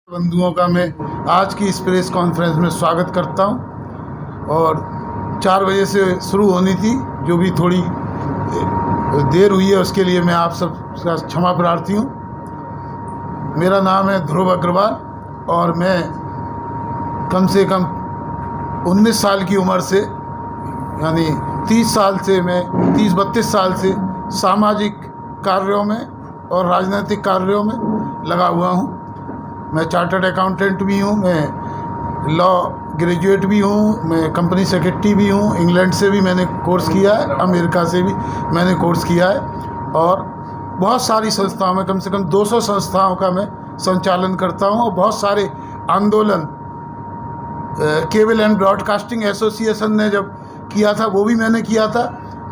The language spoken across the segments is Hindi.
बंधुओं का मैं आज की इस प्रेस कॉन्फ्रेंस में स्वागत करता हूं। और 4 बजे से शुरू होनी थी, जो भी थोड़ी देर हुई है उसके लिए मैं आप सब का क्षमा प्रार्थी हूं। मेरा नाम है ध्रुव अग्रवाल और मैं कम से कम 19 साल की उम्र से, यानी 30 साल से, मैं 30-32 साल से सामाजिक कार्यों में और राजनीतिक कार्यों में लगा हुआ हूं। मैं चार्टर्ड अकाउंटेंट भी हूँ, मैं लॉ ग्रेजुएट भी हूँ, मैं कंपनी सेक्रेटरी भी हूँ। इंग्लैंड से भी मैंने कोर्स किया है, अमेरिका से भी मैंने कोर्स किया है और बहुत सारी संस्थाओं में, कम से कम 200 संस्थाओं का मैं संचालन करता हूँ। और बहुत सारे आंदोलन केबल एंड ब्रॉडकास्टिंग एसोसिएशन ने जब किया था वो भी मैंने किया था।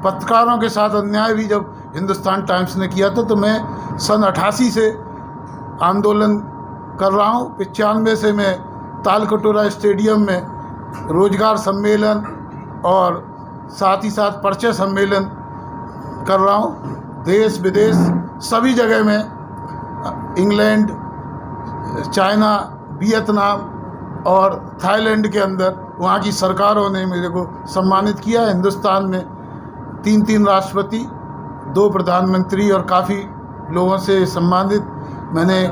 पत्रकारों के साथ अन्याय भी जब हिंदुस्तान टाइम्स ने किया था, तो मैं सन 88 से आंदोलन कर रहा हूँ। 95 से मैं तालकटोरा स्टेडियम में रोजगार सम्मेलन और साथ ही साथ परिचय सम्मेलन कर रहा हूँ। देश विदेश सभी जगह में, इंग्लैंड, चाइना, वियतनाम और थाईलैंड के अंदर वहाँ की सरकारों ने मेरे को सम्मानित किया। हिंदुस्तान में 3 राष्ट्रपति, 2 प्रधानमंत्री और काफ़ी लोगों से सम्मानित। मैंने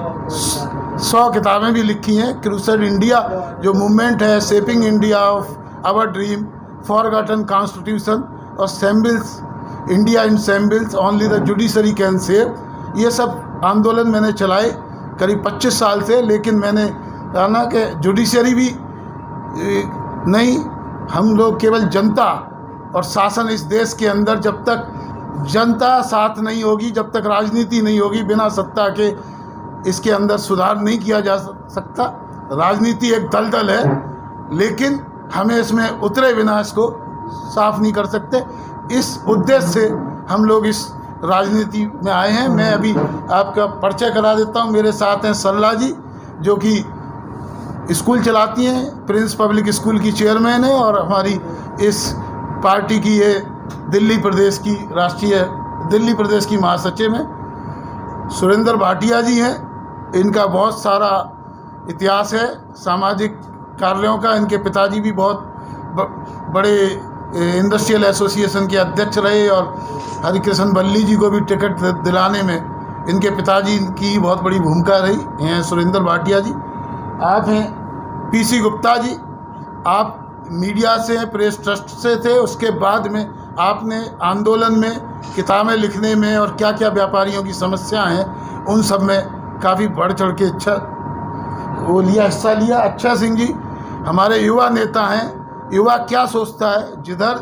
100 किताबें भी लिखी हैं। क्रूसेड इंडिया जो मूवमेंट है, shaping India of our dream, forgotten constitution और symbols, India in symbols, only the judiciary can save, ये सब आंदोलन मैंने चलाए करीब 25 साल से। लेकिन मैंने जाना कि जुडिशरी भी नहीं, हम लोग केवल जनता और शासन इस देश के अंदर, जब तक जनता साथ नहीं होगी, जब तक राजनीति नहीं होगी, बिना सत्ता के इसके अंदर सुधार नहीं किया जा सकता। राजनीति एक दलदल है, लेकिन हमें इसमें उतरे बिना इसको साफ नहीं कर सकते। इस उद्देश्य से हम लोग इस राजनीति में आए हैं। मैं अभी आपका परिचय करा देता हूं। मेरे साथ हैं सरला जी, जो कि स्कूल चलाती हैं, प्रिंस पब्लिक स्कूल की चेयरमैन है और हमारी इस पार्टी की ये दिल्ली प्रदेश की महासचिव हैं। सुरेंद्र भाटिया जी हैं, इनका बहुत सारा इतिहास है सामाजिक कार्यों का। इनके पिताजी भी बहुत बड़े इंडस्ट्रियल एसोसिएशन के अध्यक्ष रहे और हरिकृष्ण बल्ली जी को भी टिकट दिलाने में इनके पिताजी की बहुत बड़ी भूमिका रही हैं। सुरेंद्र भाटिया जी। आप हैं पीसी गुप्ता जी, आप मीडिया से, प्रेस ट्रस्ट से थे, उसके बाद में आपने आंदोलन में, किताबें लिखने में और क्या क्या व्यापारियों की समस्याएं हैं उन सब में काफ़ी बढ़ चढ़ के हिस्सा लिया। अच्छा सिंह जी हमारे युवा नेता हैं। युवा क्या सोचता है, जिधर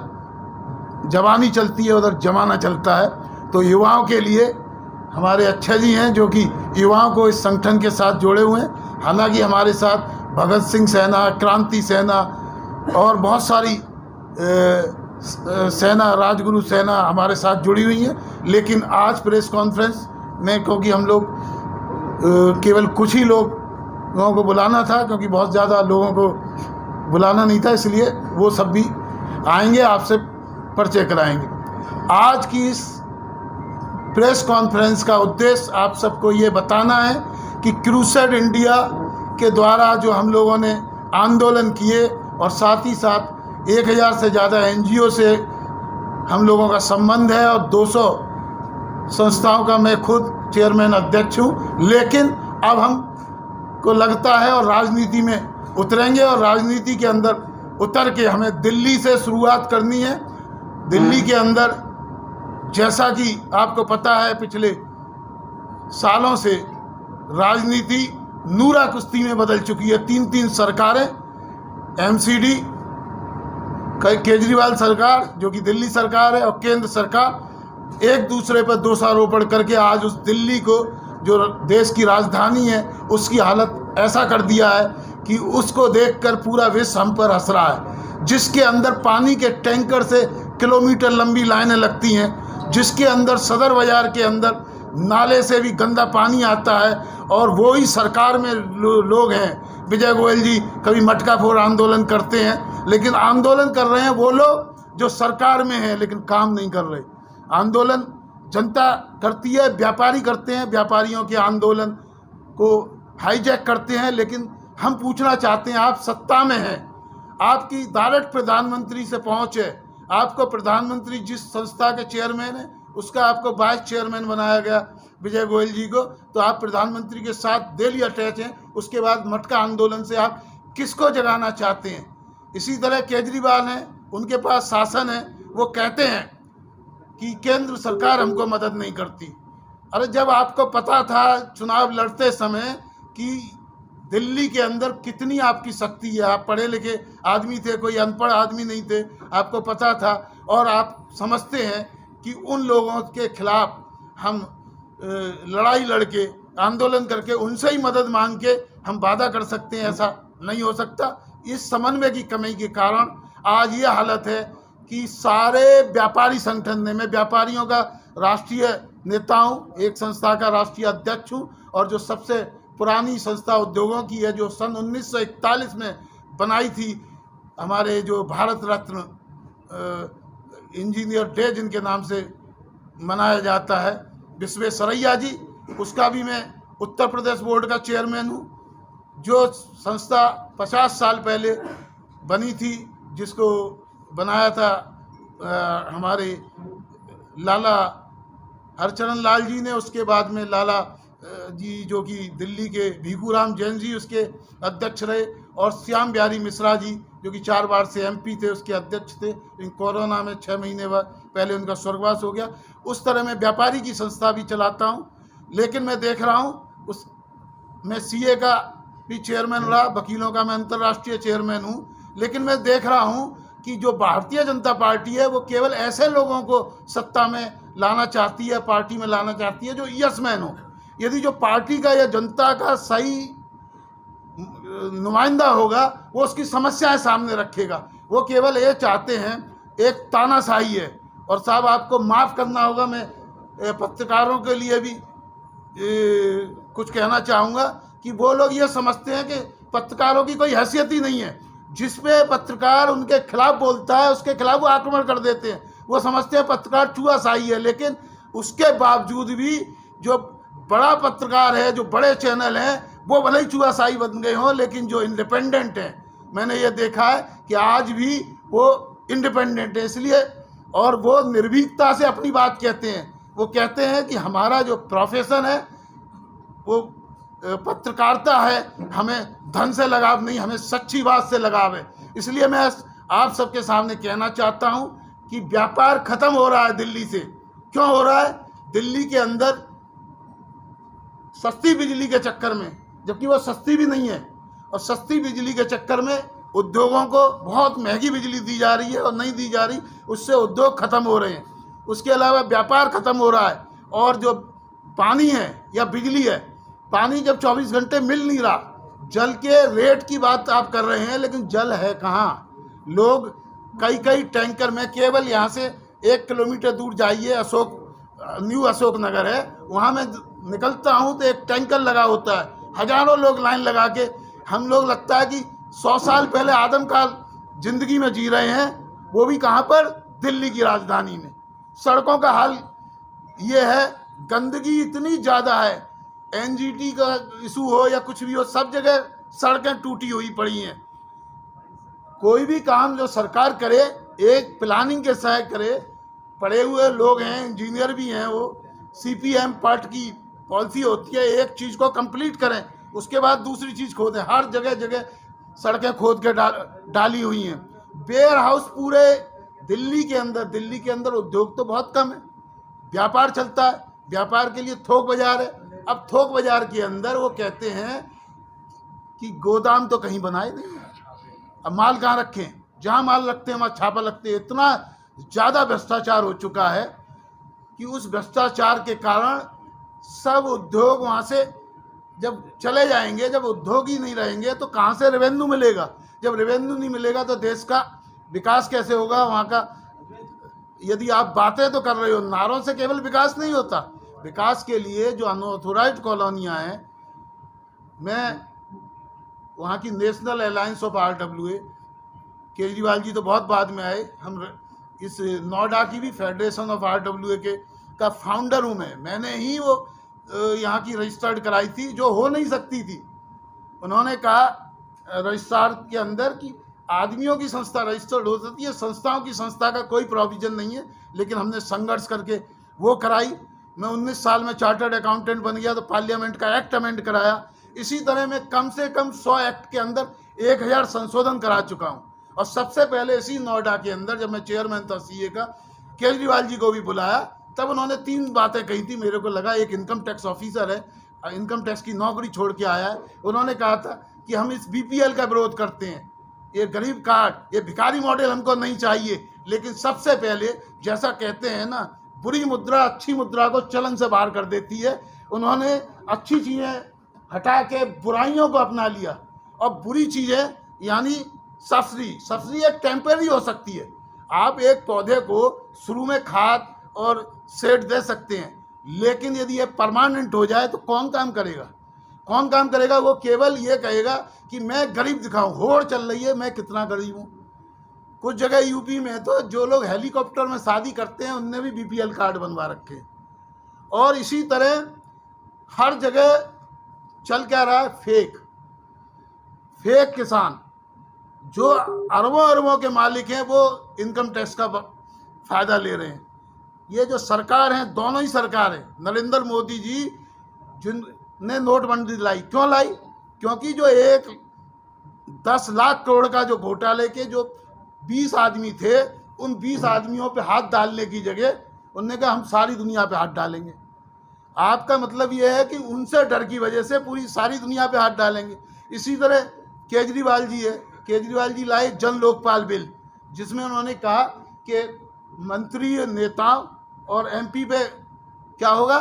जवानी चलती है उधर जमाना चलता है। तो युवाओं के लिए हमारे अच्छा जी हैं, जो कि युवाओं को इस संगठन के साथ जोड़े हुए हैं। हालांकि हमारे साथ भगत सिंह सेना, क्रांति सेना और बहुत सारी सेना, राजगुरु सेना हमारे साथ जुड़ी हुई है। लेकिन आज प्रेस कॉन्फ्रेंस में, क्योंकि हम लोग केवल कुछ ही लोगों को बुलाना था, क्योंकि बहुत ज़्यादा लोगों को बुलाना नहीं था, इसलिए वो सब भी आएंगे, आपसे परिचय कराएंगे। आज की इस प्रेस कॉन्फ्रेंस का उद्देश्य आप सबको ये बताना है कि क्रूसेड इंडिया के द्वारा जो हम लोगों ने आंदोलन किए और साथ ही साथ 1000 से ज़्यादा NGO से हम लोगों का संबंध है और 200 संस्थाओं का मैं खुद चेयरमैन अध्यक्ष हूँ। लेकिन अब हमको लगता है और राजनीति में उतरेंगे और राजनीति के अंदर उतर के हमें दिल्ली से शुरुआत करनी है। दिल्ली के अंदर, जैसा कि आपको पता है, पिछले सालों से राजनीति नूरा कुश्ती में बदल चुकी है। 3 सरकारें, MCD, केजरीवाल सरकार जो कि दिल्ली सरकार है, और केंद्र सरकार एक दूसरे पर दोषारोपण करके आज उस दिल्ली को, जो देश की राजधानी है, उसकी हालत ऐसा कर दिया है कि उसको देखकर पूरा विश्व हम पर हंस रहा है। जिसके अंदर पानी के टैंकर से किलोमीटर लंबी लाइनें लगती हैं, जिसके अंदर सदर बाजार के अंदर नाले से भी गंदा पानी आता है, और वो ही सरकार में लोग हैं। विजय गोयल जी कभी मटका फोड़ आंदोलन करते हैं, लेकिन आंदोलन कर रहे हैं वो लोग जो सरकार में हैं लेकिन काम नहीं कर रहे। आंदोलन जनता करती है, व्यापारी करते हैं, व्यापारियों के आंदोलन को हाईजैक करते हैं। लेकिन हम पूछना चाहते हैं, आप सत्ता में हैं, आपकी डायरेक्ट प्रधानमंत्री से पहुँच है, आपको प्रधानमंत्री जिस संस्था के चेयरमैन है उसका आपको वाइस चेयरमैन बनाया गया विजय गोयल जी को, तो आप प्रधानमंत्री के साथ डेली अटैच हैं। उसके बाद मटका आंदोलन से आप किसको जगाना चाहते हैं? इसी तरह केजरीवाल हैं, उनके पास शासन है, वो कहते हैं कि केंद्र सरकार हमको मदद नहीं करती। अरे जब आपको पता था चुनाव लड़ते समय कि दिल्ली के अंदर कितनी आपकी शक्ति है, आप पढ़े लिखे आदमी थे, कोई अनपढ़ आदमी नहीं थे, आपको पता था, और आप समझते हैं कि उन लोगों के खिलाफ हम लड़ाई लड़के आंदोलन करके उनसे ही मदद मांग के हम वादा कर सकते हैं, ऐसा नहीं हो सकता। इस समन्वय की कमी के कारण आज ये हालत है कि सारे व्यापारी संगठन ने, मैं व्यापारियों का राष्ट्रीय नेता हूँ, एक संस्था का राष्ट्रीय अध्यक्ष हूँ, और जो सबसे पुरानी संस्था उद्योगों की है, जो सन 1941 में बनाई थी, हमारे जो भारत रत्न इंजीनियर डे जिनके नाम से मनाया जाता है, विश्वेश्वरैया जी, उसका भी मैं उत्तर प्रदेश बोर्ड का चेयरमैन हूँ। जो संस्था 50 साल पहले बनी थी, जिसको बनाया था हमारे लाला हरचरण लाल जी ने, उसके बाद में लाला जी जो कि दिल्ली के भीखूराम जैन जी उसके अध्यक्ष रहे, और श्याम बिहारी मिश्रा जी जो कि 4 बार से MP थे, उसके अध्यक्ष थे। इन कोरोना में 6 महीने पहले उनका स्वर्गवास हो गया। उस तरह मैं व्यापारी की संस्था भी चलाता हूँ। लेकिन मैं देख रहा हूँ, मैं CA का भी चेयरमैन रहा, वकीलों का मैं अंतर्राष्ट्रीय चेयरमैन हूँ। लेकिन मैं देख रहा हूँ कि जो भारतीय जनता पार्टी है वो केवल ऐसे लोगों को सत्ता में लाना चाहती है, पार्टी में लाना चाहती है जो यस मैन हो। यदि जो पार्टी का या जनता का सही नुमाइंदा होगा, वो उसकी समस्याएं सामने रखेगा। वो केवल ये चाहते हैं, एक तानाशाही है। और साहब आपको माफ़ करना होगा, मैं पत्रकारों के लिए भी कुछ कहना चाहूँगा कि वो लोग ये समझते हैं कि पत्रकारों की कोई हैसियत ही नहीं है। जिस पे पत्रकार उनके खिलाफ बोलता है उसके खिलाफ वो आक्रमण कर देते हैं। वो समझते हैं पत्रकार चूहाशाही है। लेकिन उसके बावजूद भी जो बड़ा पत्रकार है, जो बड़े चैनल हैं, वो भले ही चूहाशाही बन गए हों, लेकिन जो इंडिपेंडेंट हैं, मैंने ये देखा है कि आज भी वो इंडिपेंडेंट है। इसलिए और वो निर्भीकता से अपनी बात कहते हैं। वो कहते हैं कि हमारा जो प्रोफेशन है वो पत्रकारिता है, हमें धन से लगाव नहीं, हमें सच्ची बात से लगाव है। इसलिए मैं आप सबके सामने कहना चाहता हूँ कि व्यापार खत्म हो रहा है दिल्ली से। क्यों हो रहा है? दिल्ली के अंदर सस्ती बिजली के चक्कर में, जबकि वो सस्ती भी नहीं है, और सस्ती बिजली के चक्कर में उद्योगों को बहुत महंगी बिजली दी जा रही है और नहीं दी जा रही, उससे उद्योग खत्म हो रहे हैं। उसके अलावा व्यापार खत्म हो रहा है। और जो पानी है या बिजली है, पानी जब 24 घंटे मिल नहीं रहा, जल के रेट की बात आप कर रहे हैं, लेकिन जल है कहाँ? लोग कई टैंकर में, केवल यहाँ से 1 किलोमीटर दूर जाइए, न्यू अशोक नगर है, वहाँ मैं निकलता हूँ तो एक टैंकर लगा होता है, हजारों लोग लाइन लगा के, हम लोग लगता है कि 100 साल पहले आदमकाल जिंदगी में जी रहे हैं। वो भी कहाँ पर? दिल्ली की राजधानी में। सड़कों का हाल ये है, गंदगी इतनी ज़्यादा है, NGT का इशू हो या कुछ भी हो, सब जगह सड़कें टूटी हुई पड़ी हैं। कोई भी काम जो सरकार करे, एक प्लानिंग के साथ करे। पढ़े हुए लोग हैं, इंजीनियर भी हैं, वो CPM पार्ट की पॉलिसी होती है, एक चीज़ को कंप्लीट करें, उसके बाद दूसरी चीज़ खोदें। हर जगह जगह सड़कें खोद के डाली हुई हैं। वेयर हाउस पूरे दिल्ली के अंदर उद्योग तो बहुत कम है, व्यापार चलता है, व्यापार के लिए थोक बाजार है। अब थोक बाजार के अंदर वो कहते हैं कि गोदाम तो कहीं बनाए नहीं, अब माल कहाँ रखें? जहाँ माल रखते हैं वहाँ छापा लगते हैं। इतना ज़्यादा भ्रष्टाचार हो चुका है कि उस भ्रष्टाचार के कारण सब उद्योग वहाँ से जब चले जाएंगे, जब उद्योग ही नहीं रहेंगे तो कहाँ से रेवेन्यू मिलेगा? जब रेवेन्यू नहीं मिलेगा तो देश का विकास कैसे होगा? वहाँ का यदि आप बातें तो कर रहे हो, नारों से केवल विकास नहीं होता। विकास के लिए जो अनऑथोराइज्ड कॉलोनियाँ हैं, मैं वहाँ की national alliance of RWA, Kejriwal ji तो बहुत बाद में आए, हम इस नोएडा की भी फेडरेशन ऑफ RWA का फाउंडर हूँ। मैंने ही वो यहाँ की रजिस्टर्ड कराई थी, जो हो नहीं सकती थी। उन्होंने कहा रजिस्ट्रार के अंदर कि आदमियों की संस्था रजिस्टर्ड हो सकती है, संस्थाओं की संस्था का कोई प्रोविजन नहीं है, लेकिन हमने संघर्ष करके वो कराई। मैं 19 साल में चार्टर्ड अकाउंटेंट बन गया तो पार्लियामेंट का एक्ट अमेंड कराया। इसी तरह मैं कम से कम 100 एक्ट के अंदर 1000 संशोधन करा चुका हूँ। और सबसे पहले इसी नोएडा के अंदर जब मैं चेयरमैन था सीए का, केजरीवाल जी को भी बुलाया, तब उन्होंने 3 बातें कही थी। मेरे को लगा एक इनकम टैक्स ऑफिसर है, इनकम टैक्स की नौकरी छोड़ के आया है। उन्होंने कहा था कि हम इस बीपीएल का विरोध करते हैं, ये गरीब कार्ड, ये भिखारी मॉडल हमको नहीं चाहिए। लेकिन सबसे पहले, जैसा कहते हैं ना, बुरी मुद्रा अच्छी मुद्रा को चलन से बाहर कर देती है, उन्होंने अच्छी चीज़ें हटा के बुराइयों को अपना लिया। और बुरी चीज़ें यानी सब्सिडी एक टेम्परेरी हो सकती है। आप एक पौधे को शुरू में खाद और शेड दे सकते हैं, लेकिन यदि ये परमानेंट हो जाए तो कौन काम करेगा? कौन काम करेगा? वो केवल ये कहेगा कि मैं गरीब दिखाऊं, होड़ चल रही है, मैं कितना गरीब हूँ। कुछ जगह यूपी में तो जो लोग हेलीकॉप्टर में शादी करते हैं उनने भी बीपीएल कार्ड बनवा रखे हैं। और इसी तरह हर जगह चल क्या रहा है? फेक किसान जो अरबों अरबों के मालिक हैं वो इनकम टैक्स का फायदा ले रहे हैं। ये जो सरकार है, दोनों ही सरकार है, नरेंद्र मोदी जी जिनने नोटबंदी लाई, क्यों लाई? क्योंकि जो 10 लाख करोड़ का जो घोटाले के जो 20 आदमी थे, उन 20 आदमियों पे हाथ डालने की जगह उन्होंने कहा हम सारी दुनिया पे हाथ डालेंगे। आपका मतलब ये है कि उनसे डर की वजह से पूरी सारी दुनिया पे हाथ डालेंगे। इसी तरह केजरीवाल जी है, केजरीवाल जी लाए जन लोकपाल बिल, जिसमें उन्होंने कहा कि मंत्री नेताओं और एमपी पे क्या होगा,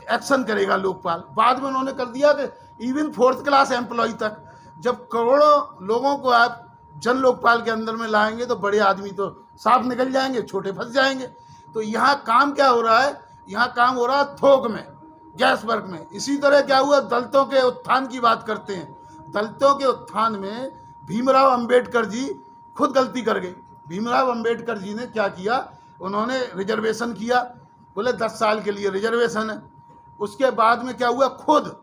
एक्शन करेगा लोकपाल। बाद में उन्होंने कर दिया कि इवन 4th क्लास एम्प्लॉय तक, जब करोड़ों लोगों को आप जन लोकपाल के अंदर में लाएंगे तो बड़े आदमी तो साफ निकल जाएंगे, छोटे फंस जाएंगे। तो यहाँ काम क्या हो रहा है? यहाँ काम हो रहा है थोक में, गैस वर्क में। इसी तरह क्या हुआ, दलितों के उत्थान की बात करते हैं। दलितों के उत्थान में भीमराव अंबेडकर जी खुद गलती कर गए। भीमराव अंबेडकर जी ने क्या किया, उन्होंने रिजर्वेशन किया, बोले 10 साल के लिए रिजर्वेशन है। उसके बाद में क्या हुआ, खुद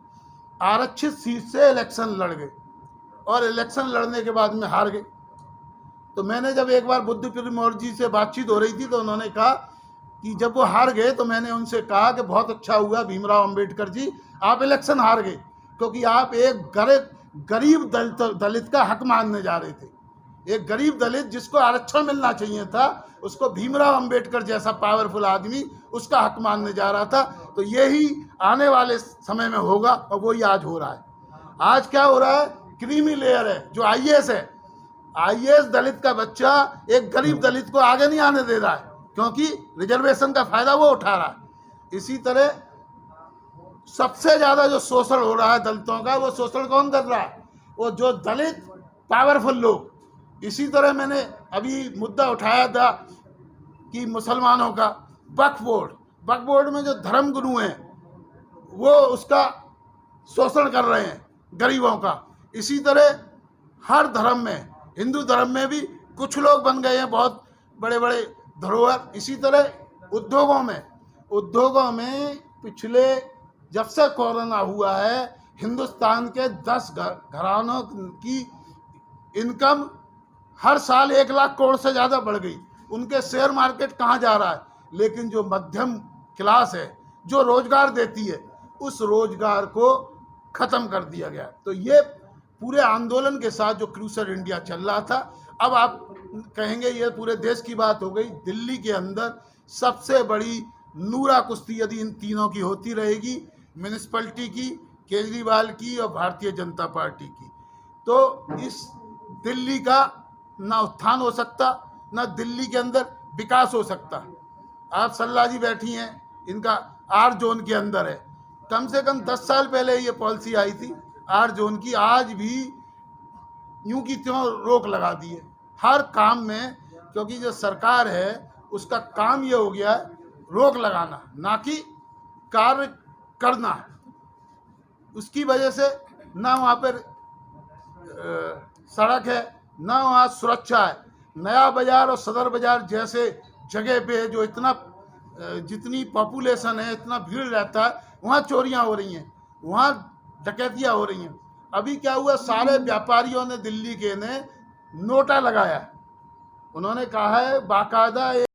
आरक्षित सीट से इलेक्शन लड़ गए और इलेक्शन लड़ने के बाद में हार गए। तो मैंने जब एक बार बुद्ध प्रिमोर जी से बातचीत हो रही थी तो उन्होंने कहा कि जब वो हार गए तो मैंने उनसे कहा कि बहुत अच्छा हुआ भीमराव अंबेडकर जी, आप इलेक्शन हार गए, क्योंकि आप एक गरीब दलित का हक मानने जा रहे थे। एक गरीब दलित जिसको आरक्षण मिलना चाहिए था, उसको भीमराव अंबेडकर जैसा पावरफुल आदमी उसका हक मानने जा रहा था। तो यही आने वाले समय में होगा और वही आज हो रहा है। आज क्या हो रहा है, क्रीमी लेयर है जो आईएएस है, आईएएस दलित का बच्चा एक गरीब दलित को आगे नहीं आने दे रहा है, क्योंकि रिजर्वेशन का फायदा वो उठा रहा है। इसी तरह सबसे ज्यादा जो शोषण हो रहा है दलितों का, वो शोषण कौन कर रहा है? वो जो दलित पावरफुल लोग। इसी तरह मैंने अभी मुद्दा उठाया था कि मुसलमानों का वक्फ बोर्ड में जो धर्म गुरु हैं वो उसका शोषण कर रहे हैं गरीबों का। इसी तरह हर धर्म में, हिंदू धर्म में भी कुछ लोग बन गए हैं बहुत बड़े बड़े धरोहर। इसी तरह उद्योगों में पिछले जब से कोरोना हुआ है, हिंदुस्तान के 10 घरानों की इनकम हर साल 1 लाख करोड़ से ज़्यादा बढ़ गई। उनके शेयर मार्केट कहाँ जा रहा है? लेकिन जो मध्यम क्लास है, जो रोजगार देती है, उस रोजगार को ख़त्म कर दिया गया। तो ये पूरे आंदोलन के साथ जो क्रूसर इंडिया चल रहा था, अब आप कहेंगे ये पूरे देश की बात हो गई। दिल्ली के अंदर सबसे बड़ी नूरा कुश्ती यदि इन तीनों की होती रहेगी, म्यूनिसिपैलिटी की, केजरीवाल की और भारतीय जनता पार्टी की, तो इस दिल्ली का ना उत्थान हो सकता, ना दिल्ली के अंदर विकास हो सकता। आप सल्ला जी बैठी हैं, इनका आर जोन के अंदर है। कम से कम 10 साल पहले ये पॉलिसी आई थी आर जोन की, आज भी यूं की त्यों रोक लगा दी है हर काम में, क्योंकि जो सरकार है उसका काम ये हो गया है रोक लगाना, ना कि कार्य करना। उसकी वजह से ना वहाँ पर सड़क है, ना वहाँ सुरक्षा है। नया बाजार और सदर बाजार जैसे जगह पे जो इतना जितनी पॉपुलेशन है, इतना भीड़ रहता है, वहाँ चोरियाँ हो रही हैं, वहाँ डकैतियाँ हो रही हैं। अभी क्या हुआ, सारे व्यापारियों ने दिल्ली के ने नोटा लगाया। उन्होंने कहा है बाकायदा